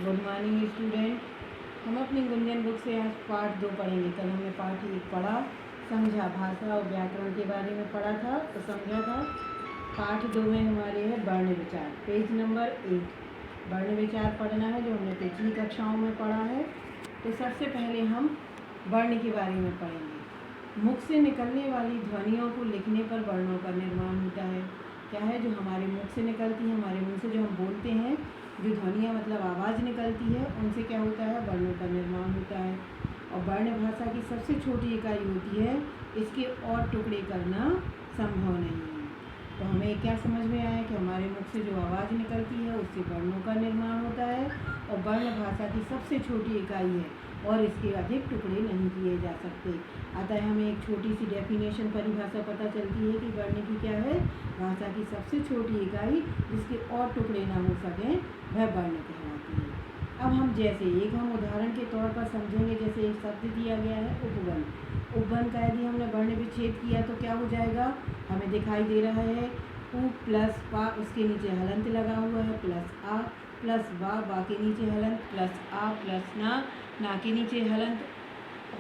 Good morning student. हम अपनी Gunjan book से आज पाठ 2 पढ़ेंगे। कल हमने पाठ 1 पढ़ा, समझा, भाषा और व्याकरण के बारे में पढ़ा था तो समझा था। पाठ 2 में हमारे है वर्ण विचार, पेज नंबर 1 वर्ण विचार पढ़ना है जो हमने पिछली कक्षाओं में पढ़ा है। तो सबसे पहले हम वर्ण के बारे में पढ़ेंगे। मुख से निकलने वाली ध्वनियों को लिखने पर वर्णों का निर्माण होता है। क्या है जो हमारे मुख से निकलती है, हमारे मुंह से जो हम बोलते हैं, जो ध्वनियाँ मतलब आवाज़ निकलती है, उनसे क्या होता है, वर्णों का निर्माण होता है। और वर्ण भाषा की सबसे छोटी इकाई होती है, इसके और टुकड़े करना संभव नहीं है। तो हमें क्या समझ में आया कि हमारे मुख से जो आवाज़ निकलती है उससे वर्णों का निर्माण होता है और वर्ण भाषा की सबसे छोटी इकाई है और इसके अधिक टुकड़े नहीं किए जा सकते। अतः हमें एक छोटी सी डेफिनेशन परिभाषा पता चलती है कि वर्ण की क्या है, भाषा की सबसे छोटी इकाई जिसके और टुकड़े ना हो सकें वह वर्ण कहलाती है। अब हम हम उदाहरण के तौर पर समझेंगे। जैसे एक शब्द दिया गया है उपवन। उपवन का यदि हमने वर्ण विच्छेद किया तो क्या हो जाएगा, हमें दिखाई दे रहा है उ प्लस पा, उसके नीचे हलंत लगा हुआ है, प्लस आ प्लस बा के नीचे हलंत, प्लस आ प्लस ना के नीचे हलंत,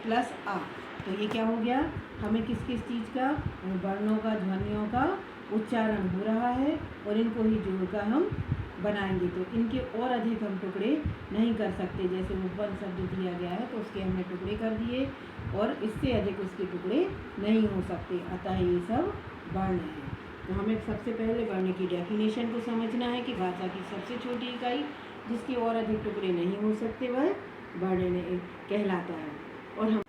प्लस आ। तो ये क्या हो गया, हमें किस किस चीज़ का, वर्णों का, ध्वनियों का उच्चारण हो रहा है और इनको ही जोड़कर हम बनाएंगे। तो इनके और अधिक हम टुकड़े नहीं कर सकते। जैसे उपवन शब्द दिया गया है तो उसके हमने टुकड़े कर दिए और इससे अधिक उसके टुकड़े नहीं हो सकते। अतः ये सब वर्ण है। तो हमें सबसे पहले वर्ण की डेफिनेशन को समझना है कि भाषा की सबसे छोटी इकाई जिसके और अधिक टुकड़े नहीं हो सकते वह वर्ण कहलाता है। और हम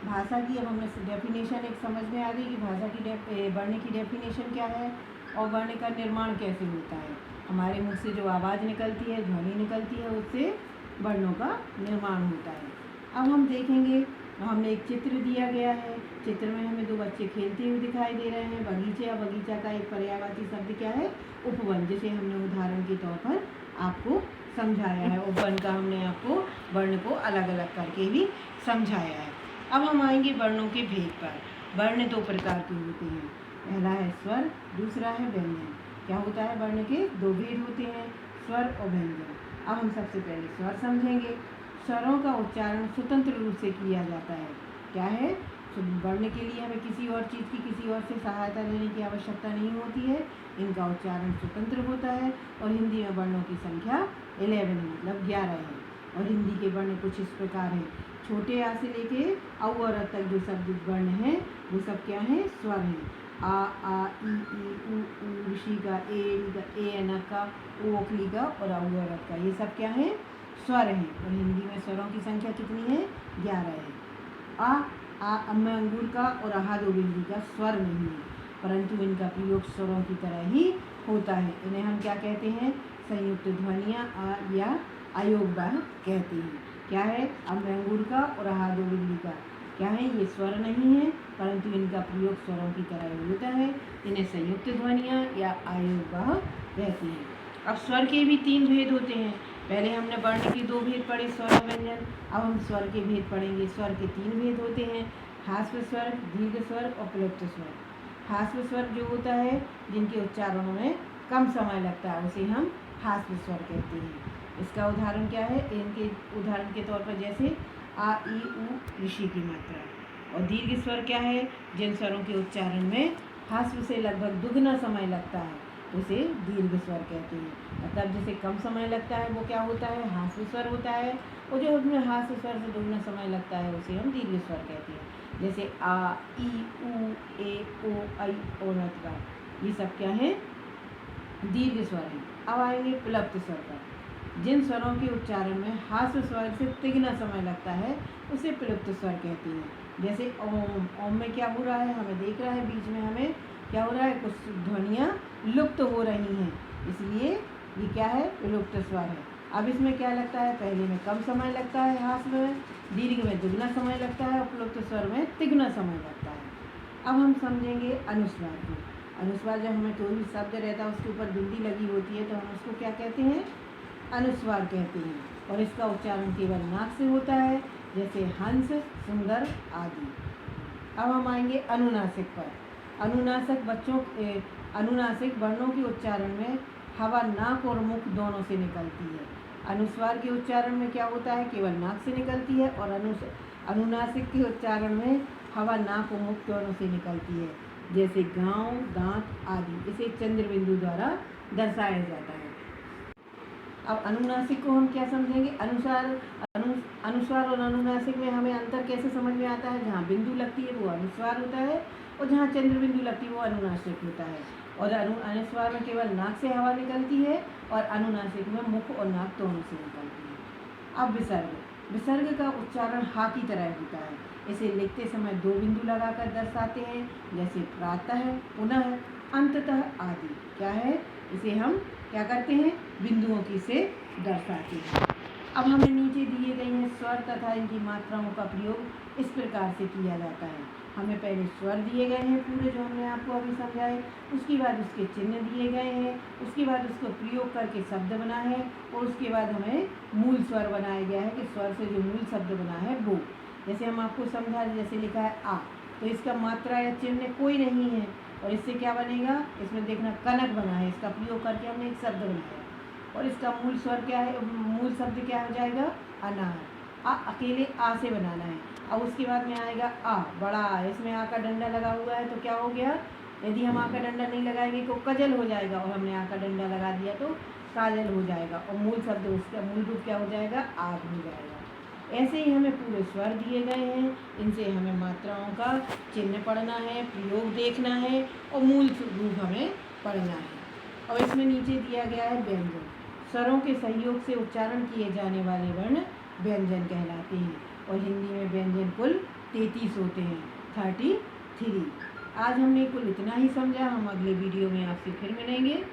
भाषा की, अब हमें डेफिनेशन एक समझ में आ गई कि भाषा की वर्ण की डेफिनेशन क्या है और वर्ण का निर्माण कैसे होता है। हमारे मुंह से जो आवाज़ निकलती है, ध्वनि निकलती है, उससे वर्णों का निर्माण होता है। अब हम देखेंगे, हमने एक चित्र दिया गया है। चित्र में हमें 2 बच्चे खेलते हुए दिखाई दे रहे हैं। बगीचे या बगीचा का एक पर्यायवाची शब्द क्या है, उपवन, जिसे हमने उदाहरण के तौर पर आपको समझाया है। उपवन का हमने आपको वर्ण को अलग अलग करके भी समझाया है। अब हम आएंगे वर्णों के भेद पर। वर्ण 2 प्रकार के होते हैं, पहला है स्वर, दूसरा है व्यंजन। क्या होता है, वर्ण के 2 भेद होते हैं, स्वर और व्यंजन। अब हम सबसे पहले स्वर समझेंगे। स्वरों का उच्चारण स्वतंत्र रूप से किया जाता है। क्या है, वर्ण के लिए हमें किसी और चीज़ की, किसी और से सहायता लेने की आवश्यकता नहीं होती है। इनका उच्चारण स्वतंत्र होता है। और हिंदी में वर्णों की संख्या 11 मतलब 11 है। और हिंदी के वर्ण कुछ इस प्रकार हैं। छोटे आ से लेके औ और अ तक जो शब्द वर्ण हैं वो सब क्या हैं, स्वर हैं। आ ई उ ऋषि का, ए अनक का, ओ ओखली का और औ और अ का, ये सब क्या हैं, स्वर हैं। और हिंदी में स्वरों की संख्या कितनी है, 11 है। अम्म अंगूर का और आहा दो बिंदी का स्वर नहीं है, परंतु इनका प्रयोग स्वरों की तरह ही होता है। इन्हें हम क्या कहते हैं, संयुक्त ध्वनियाँ या अयोगवाह कहते हैं। क्या है, अम्म अंगूर का और आहा दो बिंदी का क्या है, ये स्वर नहीं है, परंतु इनका प्रयोग स्वरों की तरह ही होता है। इन्हें संयुक्त ध्वनियाँ या अयोगवाह कहते हैं। अब स्वर के भी 3 भेद होते हैं। पहले हमने वर्ण के 2 भेद पढ़े, स्वर और व्यंजन। अब हम स्वर के भेद पढ़ेंगे। स्वर के 3 भेद होते हैं, ह्रास्व स्वर, दीर्घ स्वर और प्लुप्त स्वर। ह्रास्व स्वर जो होता है, जिनके उच्चारणों में कम समय लगता है, उसे हम ह्रास्व स्वर कहते हैं। इसका उदाहरण क्या है, इनके उदाहरण के तौर पर जैसे आ ई उ ऋषि की मात्रा। और दीर्घ स्वर क्या है, जिन स्वरों के उच्चारण में ह्रास्व से लगभग दुगना समय लगता है, उसे दीर्घ स्वर कहते हैं। मतलब जिसे कम समय लगता है वो क्या होता है, ह्रास्व स्वर होता है। और जो उसमें ह्रास्व स्वर से दुगना समय लगता है उसे हम दीर्घ स्वर कहते हैं। जैसे आ ई उ ए ओ ऐ और का, ये सब क्या है, दीर्घ स्वर हैं। अब आएंगे प्लुप्त स्वर पर। जिन स्वरों के उच्चारण में ह्रास्व स्वर से तिगुना समय लगता है उसे प्लुप्त स्वर कहते हैं। जैसे ओम, ओम में क्या हो रहा है, हमें देख रहा है बीच में हमें क्या हो रहा है, कुछ ध्वनियाँ लुप्त हो रही हैं, इसलिए ये क्या है, विलुप्त स्वर है। अब इसमें क्या लगता है, पहले में कम समय लगता है ह्रास्व में, दीर्घ में दुगना समय लगता है और प्लुप्त स्वर में तिगुना समय लगता है। अब हम समझेंगे अनुस्वार को। अनुस्वार जब हमें कोई भी शब्द रहता है उसके ऊपर बिंदी लगी होती है तो हम उसको क्या कहते हैं, अनुस्वार कहते हैं। और इसका उच्चारण केवल नाक से होता है, जैसे हंस, सुंदर आदि। अब हम आएंगे अनुनासिक पर। अनुनासिक वर्णों के उच्चारण में हवा नाक और मुख दोनों से निकलती है। अनुस्वार के उच्चारण में क्या होता है, केवल नाक से निकलती है, और अनुनासिक के उच्चारण में हवा नाक और मुख दोनों से निकलती है, जैसे गाँव, दांत आदि। इसे चंद्र बिंदु द्वारा दर्शाया जाता है। अब अनुनासिक को हम क्या समझेंगे, अनुस्वार और अनुनासिक में हमें अंतर कैसे समझ में आता है। जहाँ बिंदु लगती है वो अनुस्वार होता है, और जहाँ चंद्र बिंदु लगती है वो अनुनासिक होता है। और अनुस्वार में केवल नाक से हवा निकलती है, और अनुनासिक में मुख और नाक दोनों से निकलती है। अब विसर्ग का उच्चारण हा की तरह होता है। इसे लिखते समय दो बिंदु लगाकर दर्शाते हैं, जैसे प्रातः, पुनः, अंततः आदि। क्या है, इसे हम क्या करते हैं, बिंदुओं की से दर्शाते हैं। अब हमें नीचे दिए गए हैं स्वर तथा इनकी मात्राओं का प्रयोग इस प्रकार से किया जाता है। हमें पहले स्वर दिए गए हैं पूरे, जो हमने आपको अभी समझाए, उसके बाद उसके चिन्ह दिए गए हैं, उसके बाद उसको प्रयोग करके शब्द बना है, और उसके बाद हमें मूल स्वर बनाया गया है कि स्वर से जो मूल शब्द बना है वो। जैसे हम आपको समझा, जैसे लिखा है आ, तो इसका मात्रा या चिन्ह कोई नहीं है, और इससे क्या बनेगा, इसमें देखना कनक बना है, इसका प्रयोग करके हमने एक शब्द बनाया, और इसका मूल स्वर क्या है, मूल शब्द क्या हो जाएगा, अनार। आ अकेले आ से बनाना है। अब उसके बाद में आएगा आ, बड़ा आ, इसमें आ का डंडा लगा हुआ है, तो क्या हो गया, यदि हम आ का डंडा नहीं लगाएंगे तो कजल हो जाएगा, और हमने आ का डंडा लगा दिया तो काजल हो जाएगा, और मूल शब्द उसका मूल रूप क्या हो जाएगा, आग हो जाएगा। ऐसे ही हमें पूरे स्वर दिए गए हैं, इनसे हमें मात्राओं का चिन्ह पढ़ना है, प्रयोग देखना है, और मूल रूप हमें पढ़ना है। और इसमें नीचे दिया गया है व्यंजन। स्वरों के सहयोग से उच्चारण किए जाने वाले वर्ण व्यंजन कहलाते हैं, और हिंदी में व्यंजन कुल 33 होते हैं, 33। आज हमने कुल इतना ही समझा। हम अगले वीडियो में आपसे फिर मिलेंगे।